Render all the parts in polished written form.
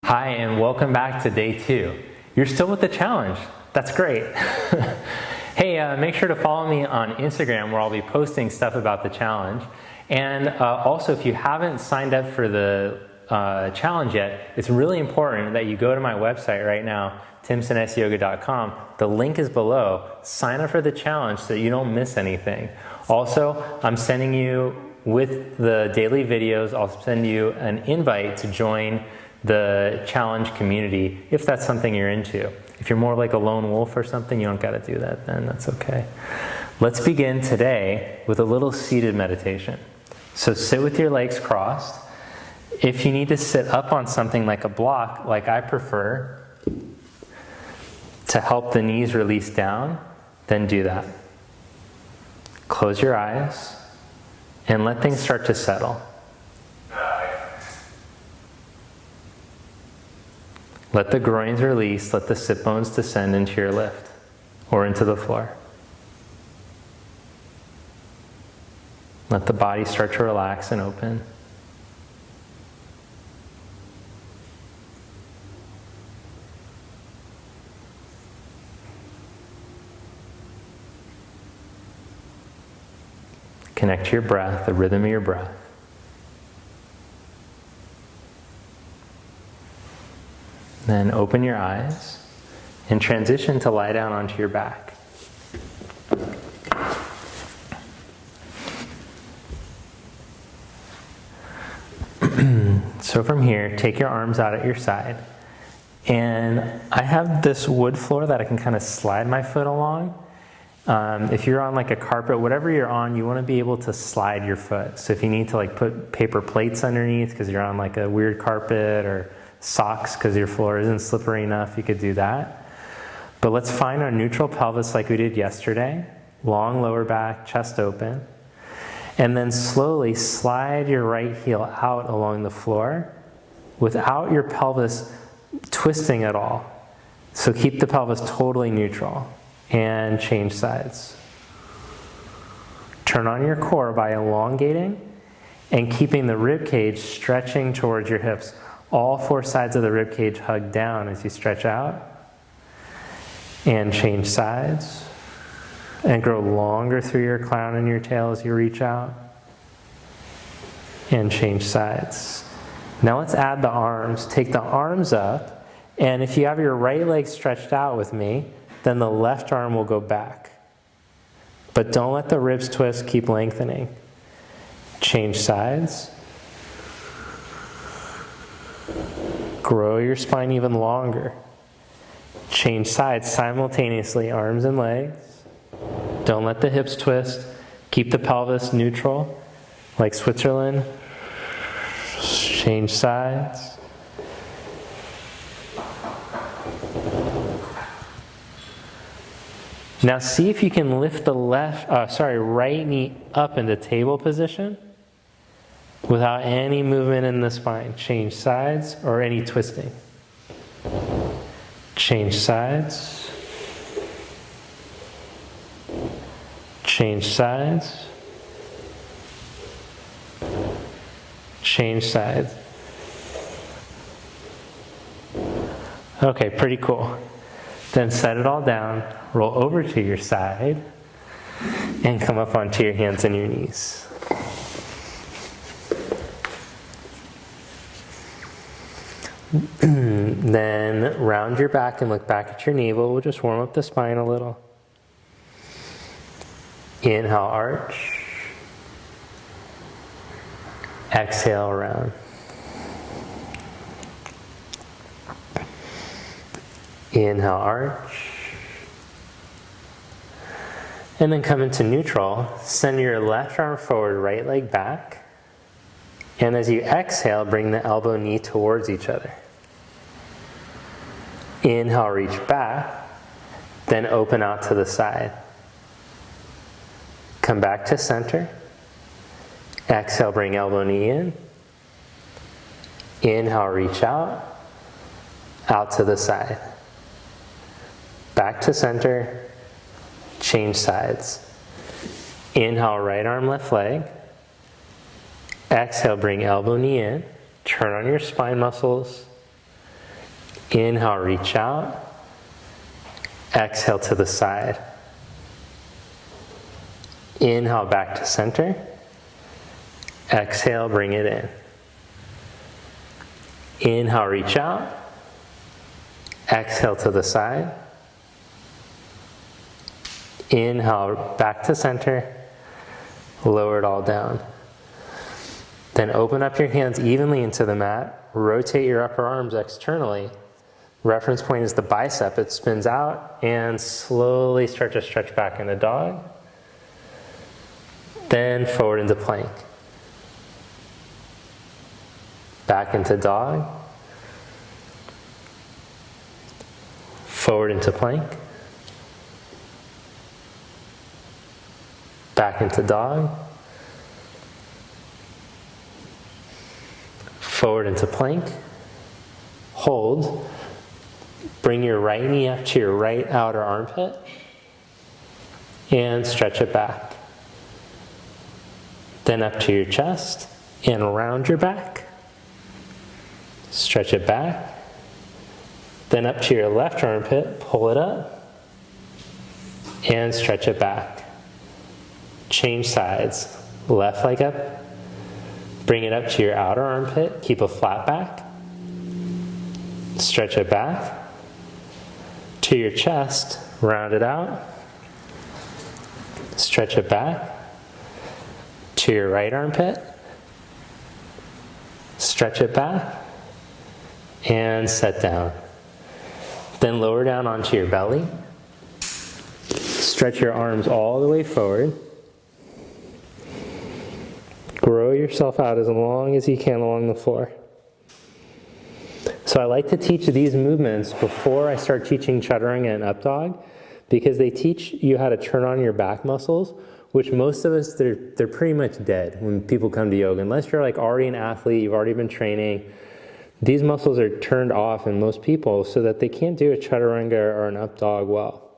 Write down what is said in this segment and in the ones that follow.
Hi, and welcome back to day 2. You're still with the challenge. That's great. Hey, make sure to follow me on Instagram where I'll be posting stuff about the challenge. And also, if you haven't signed up for the challenge yet, it's really important that you go to my website right now, timsonsyoga.com. The link is below. Sign up for the challenge so that you don't miss anything. Also, I'm sending you, with the daily videos, I'll send you an invite to join the challenge community if that's something you're into. If you're more like a lone wolf or something, you don't got to do that then, that's okay. Let's begin today with a little seated meditation. So sit with your legs crossed. If you need to sit up on something like a block, like I prefer, to help the knees release down, then do that. Close your eyes and let things start to settle. Let the groins release, let the sit bones descend into your lift or into the floor. Let the body start to relax and open. Connect to your breath, the rhythm of your breath. Then open your eyes and transition to lie down onto your back. So from here, take your arms out at your side. And I have this wood floor that I can kind of slide my foot along. If you're on like a carpet, whatever you're on, you want to be able to slide your foot. So if you need to like put paper plates underneath because you're on like a weird carpet, or socks because your floor isn't slippery enough, you could do that. But let's find our neutral pelvis like we did yesterday. Long lower back, chest open. And then slowly slide your right heel out along the floor without your pelvis twisting at all. So keep the pelvis totally neutral and change sides. Turn on your core by elongating and keeping the rib cage stretching towards your hips. All 4 sides of the rib cage hug down as you stretch out. And change sides. And grow longer through your crown and your tail as you reach out. And change sides. Now let's add the arms. Take the arms up. And if you have your right leg stretched out with me, then the left arm will go back. But don't let the ribs twist, keep lengthening. Change sides. Grow your spine even longer. Change sides simultaneously, arms and legs. Don't let the hips twist. Keep the pelvis neutral, like Switzerland. Change sides. Now see if you can lift the right knee up into table position without any movement in the spine. Change sides or any twisting. Change sides. Change sides. Change sides. Okay, pretty cool. Then set it all down, roll over to your side, and come up onto your hands and your knees. Then round your back and look back at your navel. We'll just warm up the spine a little. Inhale, arch. Exhale, round. Inhale, arch. And then come into neutral. Send your left arm forward, right leg back. And as you exhale, bring the elbow knee towards each other. Inhale, reach back. Then open out to the side. Come back to center. Exhale, bring elbow knee in. Inhale, reach out. Out to the side. Back to center. Change sides. Inhale, right arm, left leg. Exhale, bring elbow, knee in. Turn on your spine muscles. Inhale, reach out. Exhale to the side. Inhale, back to center. Exhale, bring it in. Inhale, reach out. Exhale to the side. Inhale, back to center. Lower it all down. Then open up your hands evenly into the mat. Rotate your upper arms externally. Reference point is the bicep. It spins out and slowly start to stretch back into dog. Then forward into plank. Back into dog. Forward into plank. Back into dog. Forward into plank. Hold. Bring your right knee up to your right outer armpit. And stretch it back. Then up to your chest and around your back. Stretch it back. Then up to your left armpit, pull it up. And stretch it back. Change sides. Left leg up. Bring it up to your outer armpit. Keep a flat back. Stretch it back. To your chest, round it out. Stretch it back. To your right armpit. Stretch it back. And set down. Then lower down onto your belly. Stretch your arms all the way forward. Grow yourself out as long as you can along the floor. So I like to teach these movements before I start teaching chaturanga and up dog, because they teach you how to turn on your back muscles, which most of us, they're pretty much dead when people come to yoga. Unless you're like already an athlete, you've already been training, these muscles are turned off in most people so that they can't do a chaturanga or an up dog well.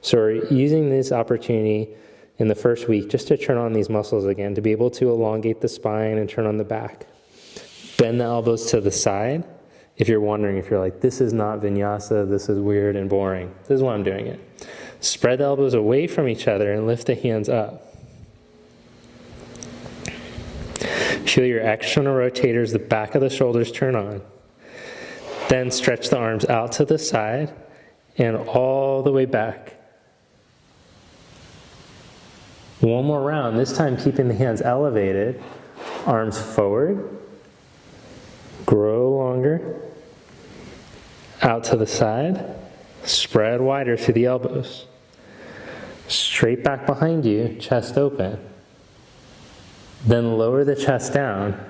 So we're using this opportunity in the first week just to turn on these muscles again, to be able to elongate the spine and turn on the back. Bend the elbows to the side. If you're wondering, if you're like, this is not vinyasa, this is weird and boring, this is why I'm doing it. Spread the elbows away from each other and lift the hands up. Feel your external rotators, the back of the shoulders turn on. Then stretch the arms out to the side and all the way back. One more round, this time keeping the hands elevated, arms forward, grow longer, out to the side, spread wider to the elbows. Straight back behind you, chest open. Then lower the chest down.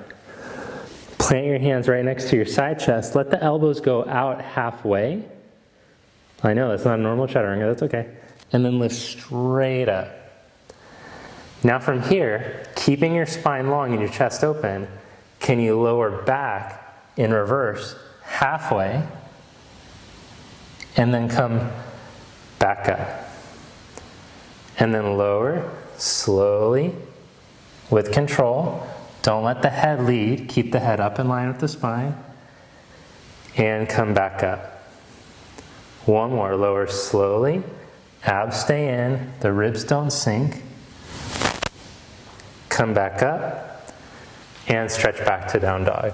Plant your hands right next to your side chest. Let the elbows go out halfway. I know, that's not a normal chaturanga, that's okay. And then lift straight up. Now from here, keeping your spine long and your chest open, can you lower back in reverse halfway and then come back up? And then lower slowly with control. Don't let the head lead. Keep the head up in line with the spine. And come back up. One more. Lower slowly. Abs stay in. The ribs don't sink. Come back up. And stretch back to down dog.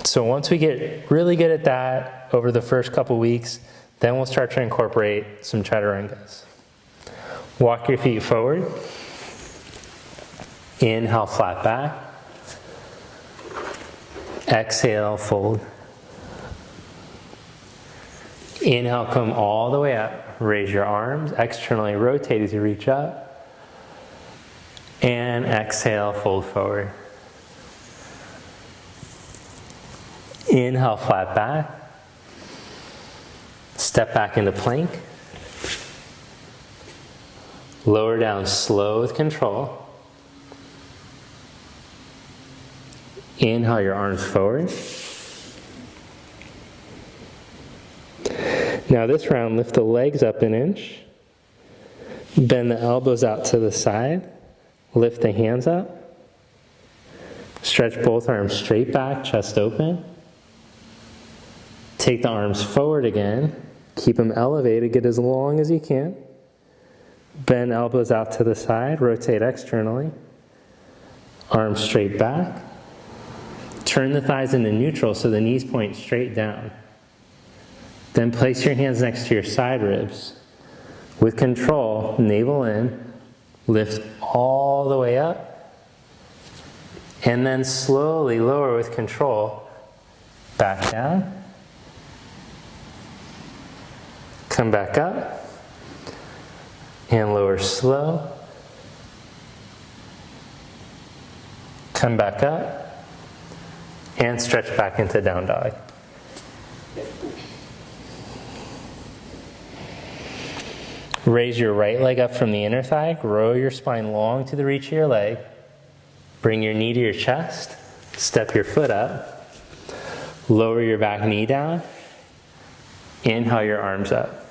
So once we get really good at that over the first couple weeks, then we'll start to incorporate some chaturangas. Walk your feet forward. Inhale, flat back. Exhale, fold. Inhale, come all the way up. Raise your arms. Externally rotate as you reach up. And exhale, fold forward. Inhale, flat back. Step back into plank. Lower down slow with control. Inhale your arms forward. Now this round, lift the legs up an inch. Bend the elbows out to the side. Lift the hands up. Stretch both arms straight back, chest open. Take the arms forward again. Keep them elevated. Get as long as you can. Bend elbows out to the side. Rotate externally. Arms straight back. Turn the thighs into neutral so the knees point straight down. Then place your hands next to your side ribs. With control, navel in, lift all the way up, and then slowly lower with control, back down, come back up, and lower slow, come back up, and stretch back into down dog. Raise your right leg up from the inner thigh. Grow your spine long to the reach of your leg. Bring your knee to your chest. Step your foot up. Lower your back knee down. Inhale your arms up.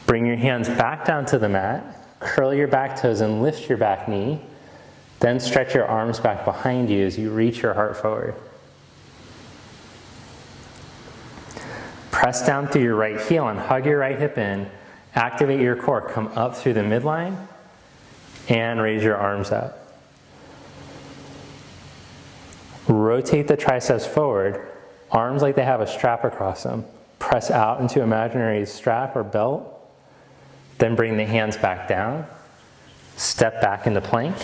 Bring your hands back down to the mat. Curl your back toes and lift your back knee. Then stretch your arms back behind you as you reach your heart forward. Press down through your right heel and hug your right hip in. Activate your core. Come up through the midline and raise your arms up. Rotate the triceps forward. Arms like they have a strap across them. Press out into imaginary strap or belt. Then bring the hands back down. Step back into plank.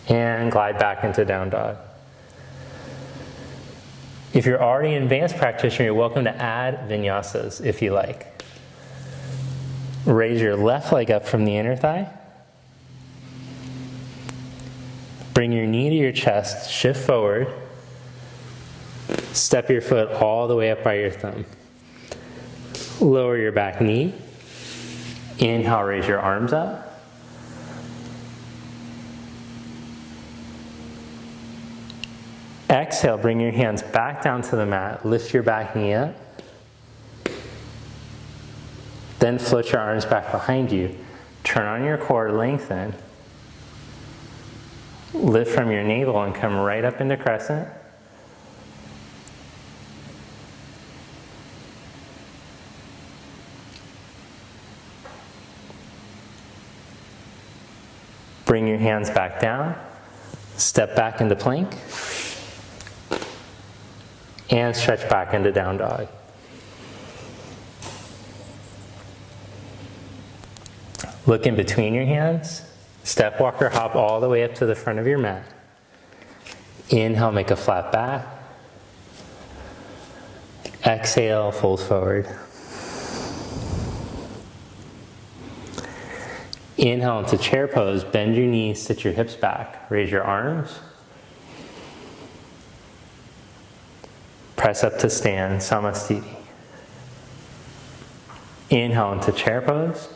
And glide back into down dog. If you're already an advanced practitioner, you're welcome to add vinyasas if you like. Raise your left leg up from the inner thigh. Bring your knee to your chest, shift forward. Step your foot all the way up by your thumb. Lower your back knee. Inhale, raise your arms up. Exhale, bring your hands back down to the mat. Lift your back knee up. Then float your arms back behind you. Turn on your core, lengthen. Lift from your navel and come right up into crescent. Bring your hands back down. Step back into plank. And stretch back into down dog. Look in between your hands. Step, walk, or hop all the way up to the front of your mat. Inhale, make a flat back. Exhale, fold forward. Inhale into chair pose. Bend your knees, sit your hips back. Raise your arms. Press up to stand, Samasthiti. Inhale into chair pose.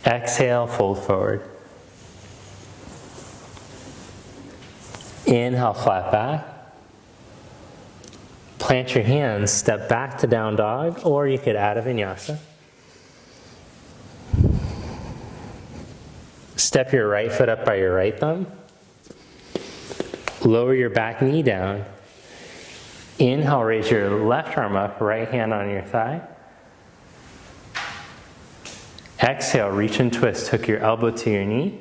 Exhale, fold forward. Inhale, flat back. Plant your hands, step back to down dog, or you could add a vinyasa. Step your right foot up by your right thumb. Lower your back knee down. Inhale, raise your left arm up, right hand on your thigh. Exhale, reach and twist. Hook your elbow to your knee.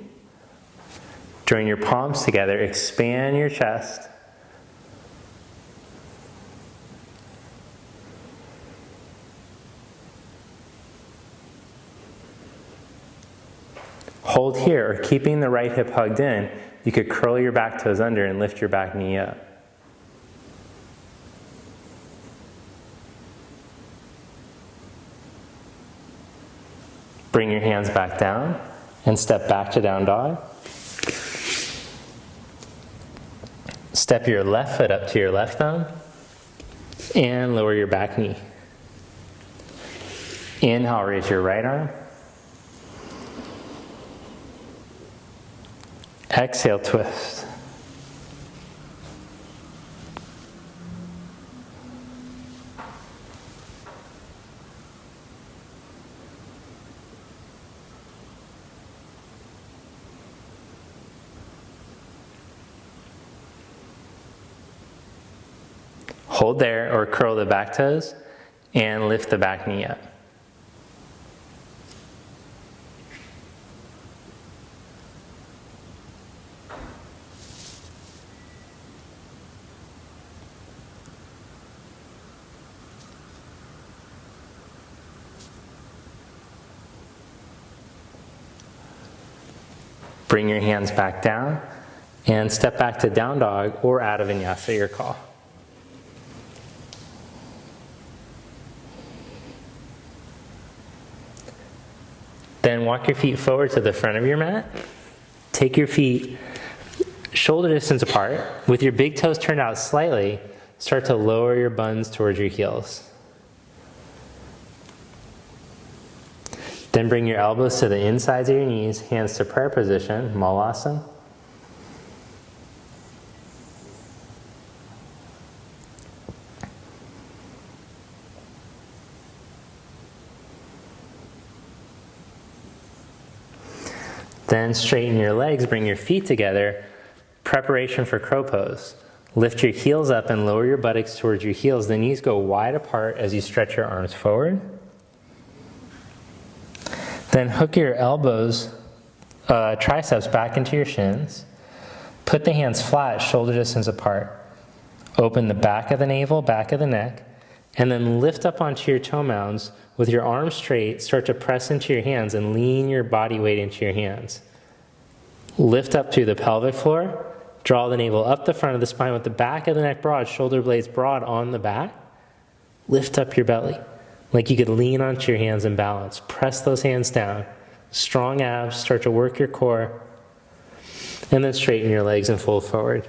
Join your palms together. Expand your chest. Hold here, keeping the right hip hugged in. You could curl your back toes under and lift your back knee up. Bring your hands back down and step back to down dog. Step your left foot up to your left thumb and lower your back knee. Inhale, raise your right arm. Exhale, twist. Hold there or curl the back toes and lift the back knee up. Bring your hands back down and step back to down dog or out of vinyasa, your call. Then walk your feet forward to the front of your mat. Take your feet shoulder distance apart. With your big toes turned out slightly, start to lower your buns towards your heels. Then bring your elbows to the insides of your knees, hands to prayer position, Malasana. Then straighten your legs, bring your feet together, preparation for crow pose. Lift your heels up and lower your buttocks towards your heels. The knees go wide apart as you stretch your arms forward. Then hook your elbows, triceps back into your shins. Put the hands flat, shoulder distance apart. Open the back of the navel, back of the neck, and then lift up onto your toe mounds. With your arms straight, start to press into your hands and lean your body weight into your hands. Lift up to the pelvic floor. Draw the navel up the front of the spine with the back of the neck broad, shoulder blades broad on the back. Lift up your belly, like you could lean onto your hands and balance. Press those hands down. Strong abs, start to work your core. And then straighten your legs and fold forward.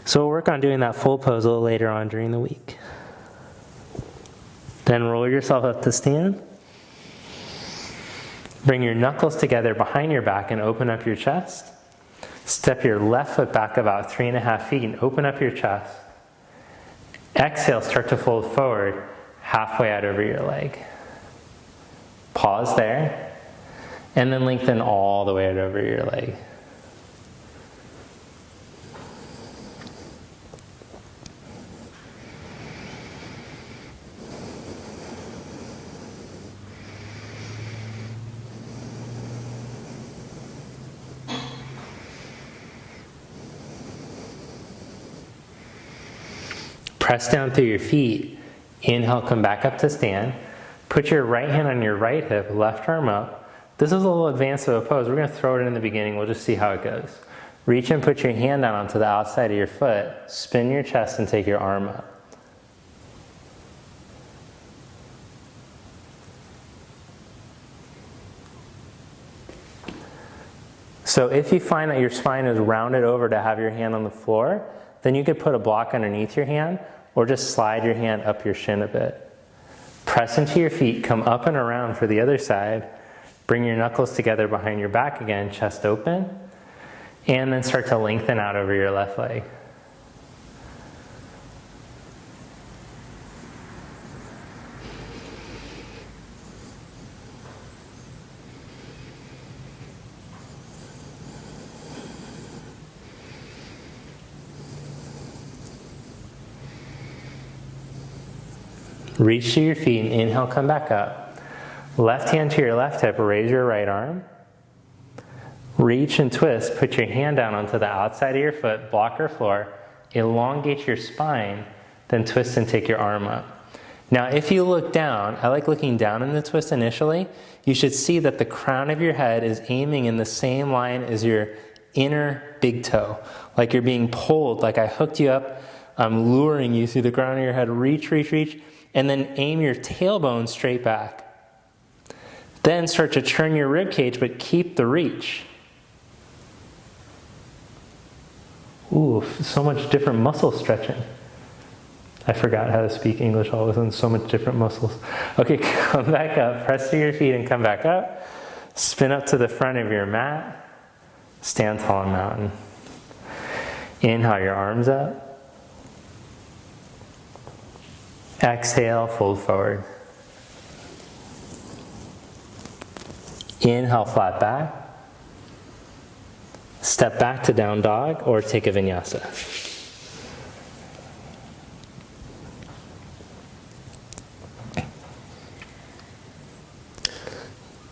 So we'll work on doing that full pose a little later on during the week. Then roll yourself up to stand. Bring your knuckles together behind your back and open up your chest. Step your left foot back about 3.5 feet and open up your chest. Exhale, start to fold forward, halfway out over your leg. Pause there, and then lengthen all the way out over your leg. Press down through your feet. Inhale, come back up to stand. Put your right hand on your right hip, left arm up. This is a little advanced of a pose. We're going to throw it in the beginning. We'll just see how it goes. Reach and put your hand down onto the outside of your foot. Spin your chest and take your arm up. So if you find that your spine is rounded over to have your hand on the floor, then you could put a block underneath your hand or just slide your hand up your shin a bit. Press into your feet, come up and around for the other side. Bring your knuckles together behind your back again, chest open. And then start to lengthen out over your left leg. Reach to your feet and inhale, come back up. Left hand to your left hip, raise your right arm. Reach and twist, put your hand down onto the outside of your foot, block your floor, elongate your spine, then twist and take your arm up. Now if you look down, I like looking down in the twist initially, you should see that the crown of your head is aiming in the same line as your inner big toe. Like you're being pulled, like I hooked you up, I'm luring you through the crown of your head, reach, reach, reach. And then aim your tailbone straight back. Then start to turn your rib cage, but keep the reach. Ooh, so much different muscle stretching. I forgot how to speak English all of a sudden, so much different muscles. Okay, come back up, press to your feet and come back up. Spin up to the front of your mat. Stand tall and mountain. Inhale your arms up. Exhale, fold forward. Inhale, flat back. Step back to down dog or take a vinyasa.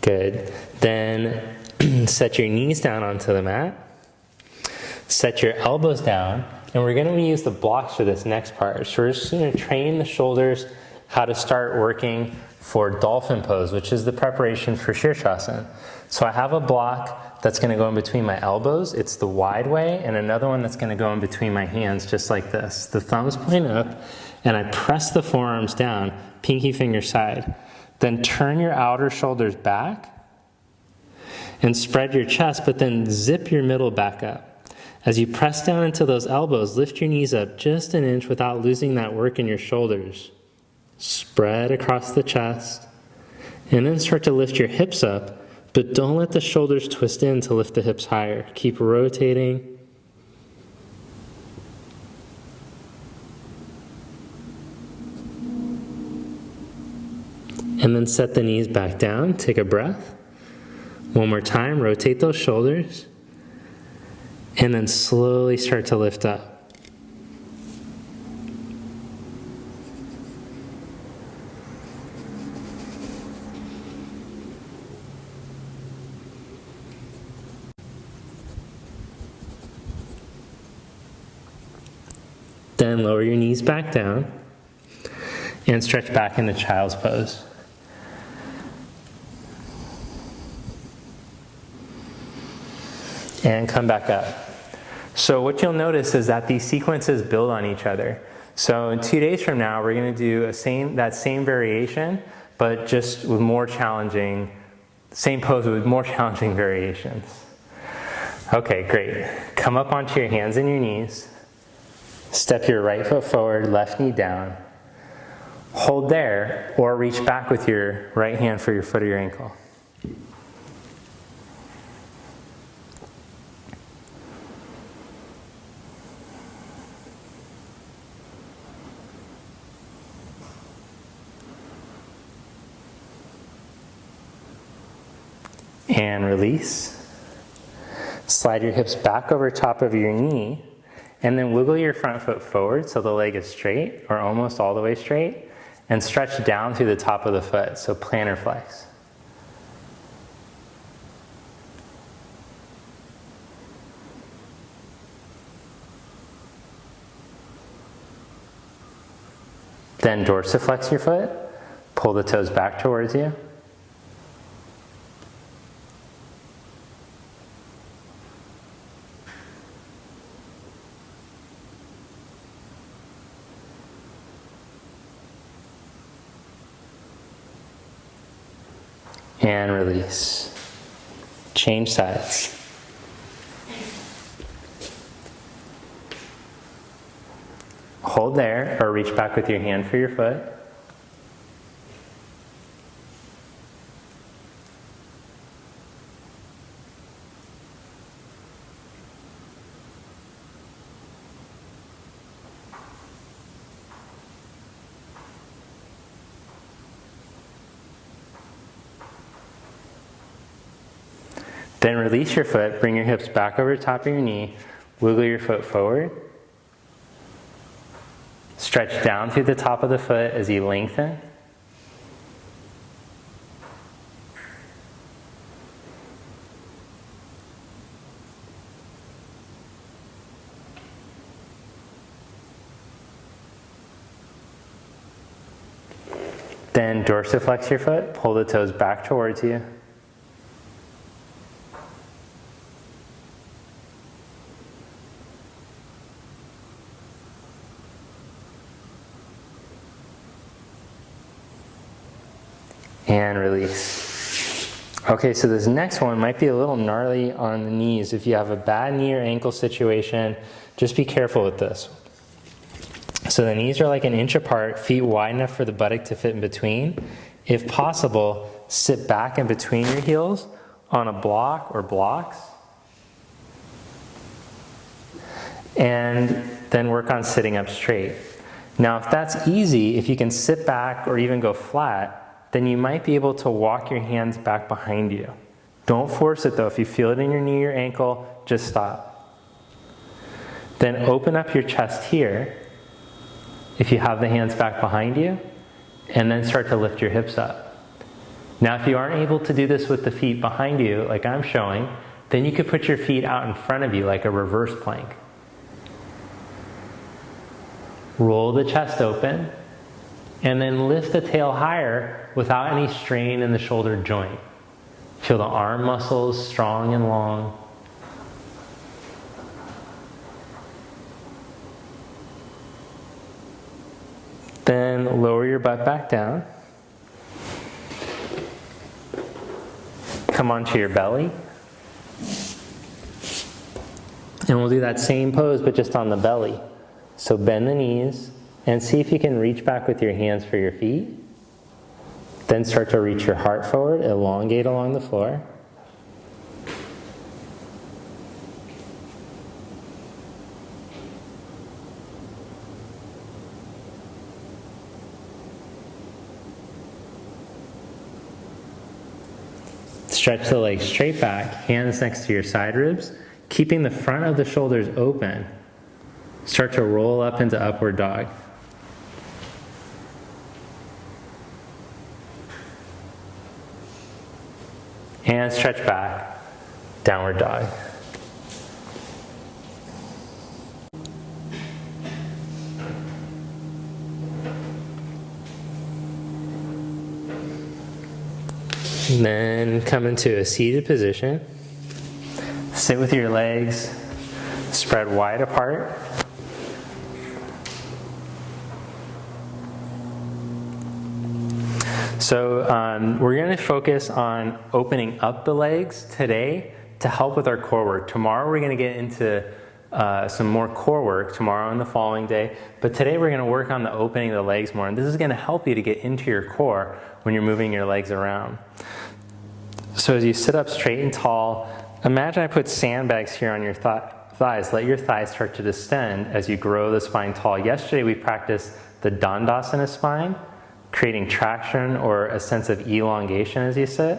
Good. Then set your knees down onto the mat. Set your elbows down. And we're going to use the blocks for this next part. So we're just going to train the shoulders how to start working for Dolphin pose, which is the preparation for Shirshasana. So I have a block that's going to go in between my elbows. It's the wide way, and another one that's going to go in between my hands, just like this. The thumbs point up, and I press the forearms down, pinky finger side. Then turn your outer shoulders back and spread your chest, but then zip your middle back up. As you press down into those elbows, lift your knees up just an inch without losing that work in your shoulders. Spread across the chest, and then start to lift your hips up, but don't let the shoulders twist in to lift the hips higher. Keep rotating. And then set the knees back down, take a breath. One more time, rotate those shoulders, and then slowly start to lift up. Then lower your knees back down and stretch back into child's pose. And come back up. So what you'll notice is that these sequences build on each other. So in 2 days from now, we're going to do that same variation, but just with more challenging, same pose with more challenging variations. Okay, great. Come up onto your hands and your knees. Step your right foot forward, left knee down. Hold there, or reach back with your right hand for your foot or your ankle. And release. Slide your hips back over top of your knee, and then wiggle your front foot forward so the leg is straight, or almost all the way straight, and stretch down through the top of the foot, so plantar flex. Then dorsiflex your foot, pull the toes back towards you. And release. Change sides. Hold there, or reach back with your hand for your foot. Then release your foot, bring your hips back over the top of your knee, wiggle your foot forward. Stretch down through the top of the foot as you lengthen. Then dorsiflex your foot, pull the toes back towards you. And release. Okay, so this next one might be a little gnarly on the knees. If you have a bad knee or ankle situation, just be careful with this. So the knees are like an inch apart, feet wide enough for the buttock to fit in between. If possible, sit back in between your heels on a block or blocks. And then work on sitting up straight. Now, if that's easy, if you can sit back or even go flat, then you might be able to walk your hands back behind you. Don't force it though. If you feel it in your knee or ankle, just stop. Then open up your chest here, if you have the hands back behind you, and then start to lift your hips up. Now, if you aren't able to do this with the feet behind you, like I'm showing, then you could put your feet out in front of you like a reverse plank. Roll the chest open, and then lift the tail higher without any strain in the shoulder joint. Feel the arm muscles strong and long. Then lower your butt back down. Come onto your belly. And we'll do that same pose, but just on the belly. So bend the knees and see if you can reach back with your hands for your feet. Then start to reach your heart forward, elongate along the floor. Stretch the legs straight back, hands next to your side ribs, keeping the front of the shoulders open. Start to roll up into upward dog. And stretch back, downward dog. And then come into a seated position. Sit with your legs spread wide apart. So we're going to focus on opening up the legs today to help with our core work. Tomorrow we're going to get into some more core work tomorrow and the following day. But today we're going to work on the opening of the legs more. And this is going to help you to get into your core when you're moving your legs around. So as you sit up straight and tall, imagine I put sandbags here on your thighs. Let your thighs start to distend as you grow the spine tall. Yesterday we practiced the Dandasana spine, creating traction or a sense of elongation as you sit.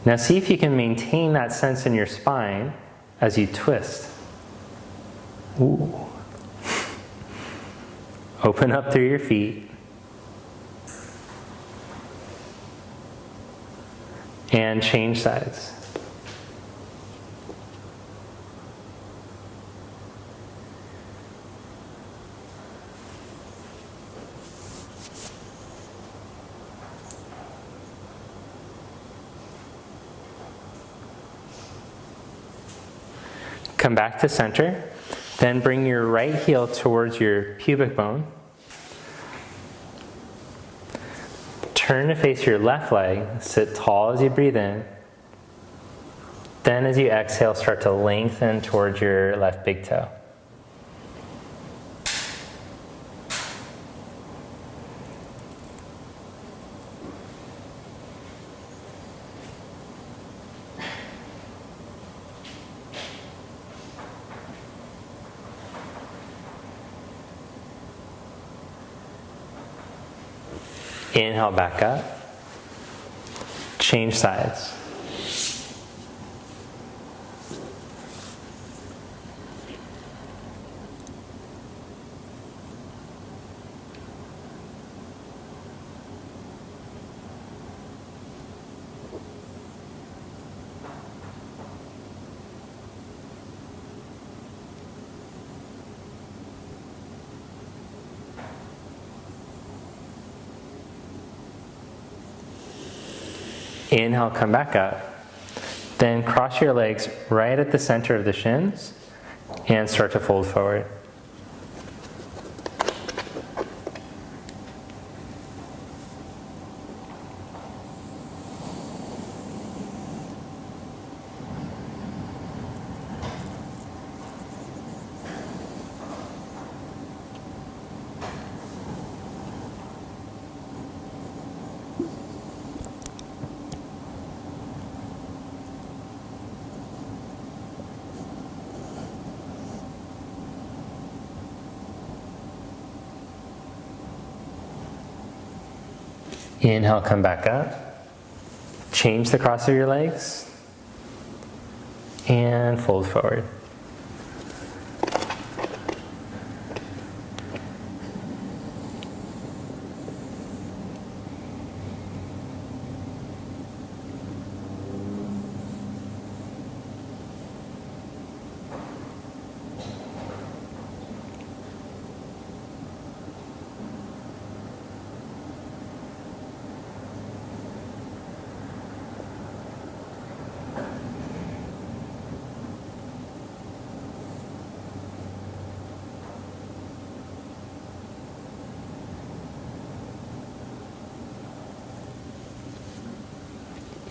Now see if you can maintain that sense in your spine as you twist. Ooh. Open up through your feet. And change sides. Come back to center. Then bring your right heel towards your pubic bone. Turn to face your left leg, sit tall as you breathe in. Then as you exhale, start to lengthen towards your left big toe. Inhale back up. Change sides. Inhale, come back up. Then cross your legs right at the center of the shins and start to fold forward. Inhale, come back up. Change the cross of your legs. And fold forward.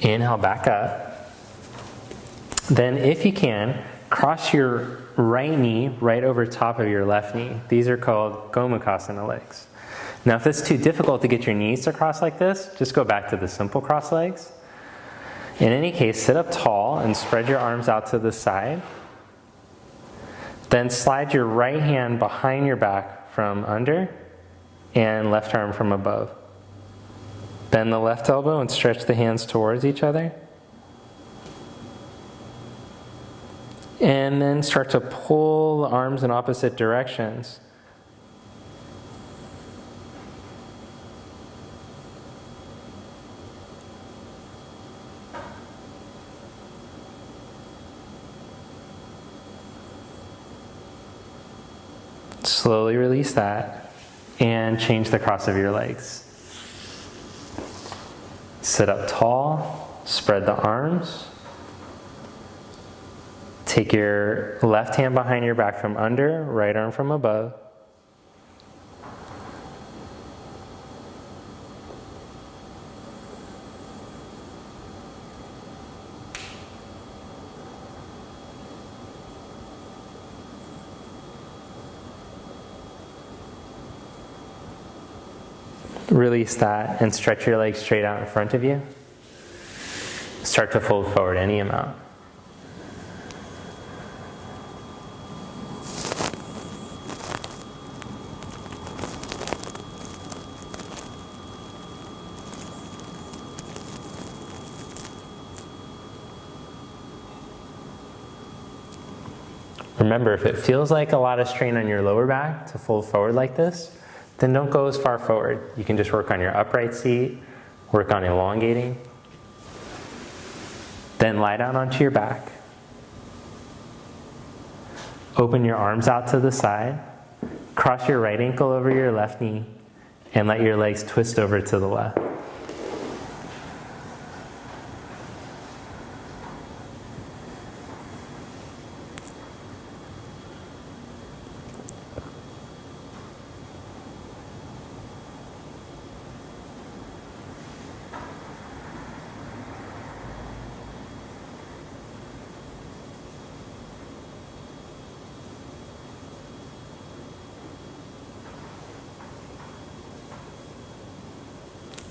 Inhale back up. Then if you can, cross your right knee right over top of your left knee. These are called Gomukhasana legs. Now if it's too difficult to get your knees to cross like this, just go back to the simple cross legs. In any case, sit up tall and spread your arms out to the side. Then slide your right hand behind your back from under and left arm from above. Bend the left elbow and stretch the hands towards each other. And then start to pull the arms in opposite directions. Slowly release that and change the cross of your legs. Sit up tall, spread the arms. Take your left hand behind your back from under, right arm from above. Release that and stretch your legs straight out in front of you. Start to fold forward any amount. Remember, if it feels like a lot of strain on your lower back to fold forward like this, then don't go as far forward. You can just work on your upright seat, work on elongating. Then lie down onto your back. Open your arms out to the side. Cross your right ankle over your left knee and let your legs twist over to the left.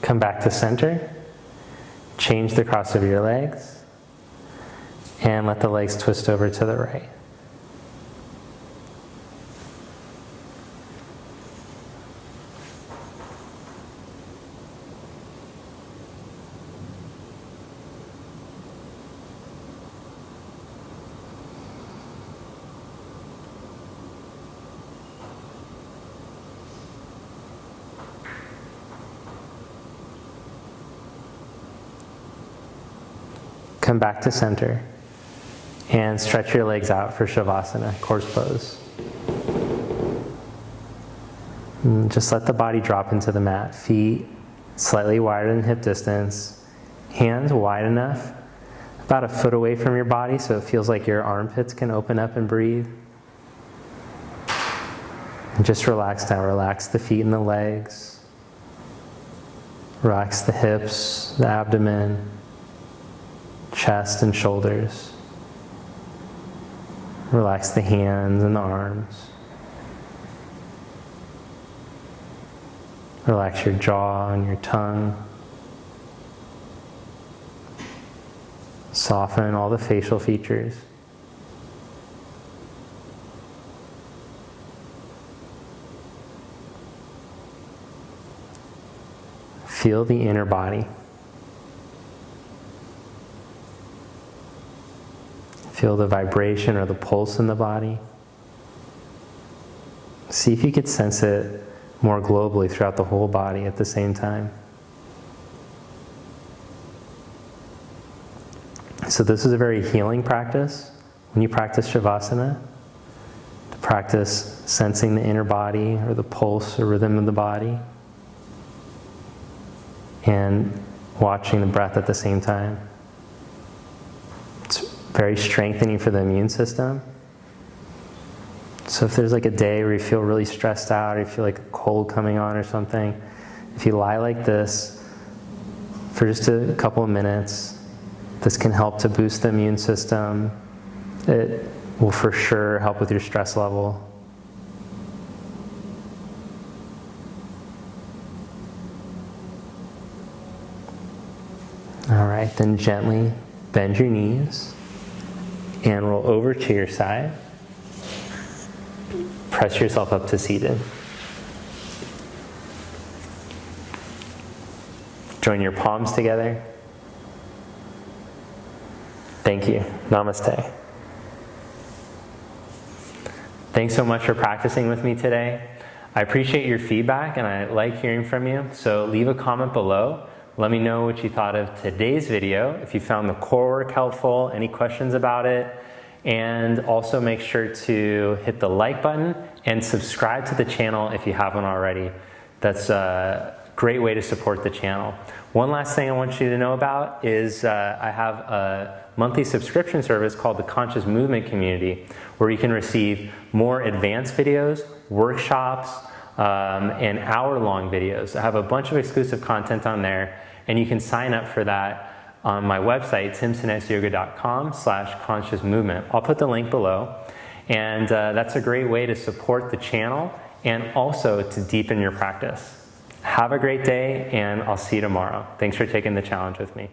Come back to center, change the cross of your legs, and let the legs twist over to the right. Come back to center and stretch your legs out for Savasana, corpse pose. And just let the body drop into the mat. Feet slightly wider than hip distance. Hands wide enough, about a foot away from your body so it feels like your armpits can open up and breathe. And just relax down. Relax the feet and the legs. Relax the hips, the abdomen, chest and shoulders. Relax the hands and the arms. Relax your jaw and your tongue. Soften all the facial features. Feel the inner body. Feel the vibration or the pulse in the body. See if you could sense it more globally throughout the whole body at the same time. So this is a very healing practice. When you practice Savasana, to practice sensing the inner body or the pulse or rhythm of the body and watching the breath at the same time. It's very strengthening for the immune system. So if there's like a day where you feel really stressed out or you feel like a cold coming on or something, if you lie like this for just a couple of minutes, This can help to boost the immune system. It will for sure help with your stress level. All right, then gently bend your knees and roll over to your side. Press yourself up to seated. Join your palms together. Thank you. Namaste. Thanks so much for practicing with me today. I appreciate your feedback and I like hearing from you, so leave a comment below. Let me know what you thought of today's video, if you found the core work helpful, any questions about it, and also make sure to hit the like button and subscribe to the channel if you haven't already. That's a great way to support the channel. One last thing I want you to know about is I have a monthly subscription service called the Conscious Movement Community, where you can receive more advanced videos, workshops, and hour-long videos. I have a bunch of exclusive content on there, and you can sign up for that on my website, timsonesyoga.com/conscious movement. I'll put the link below, and that's a great way to support the channel and also to deepen your practice. Have a great day, and I'll see you tomorrow. Thanks for taking the challenge with me.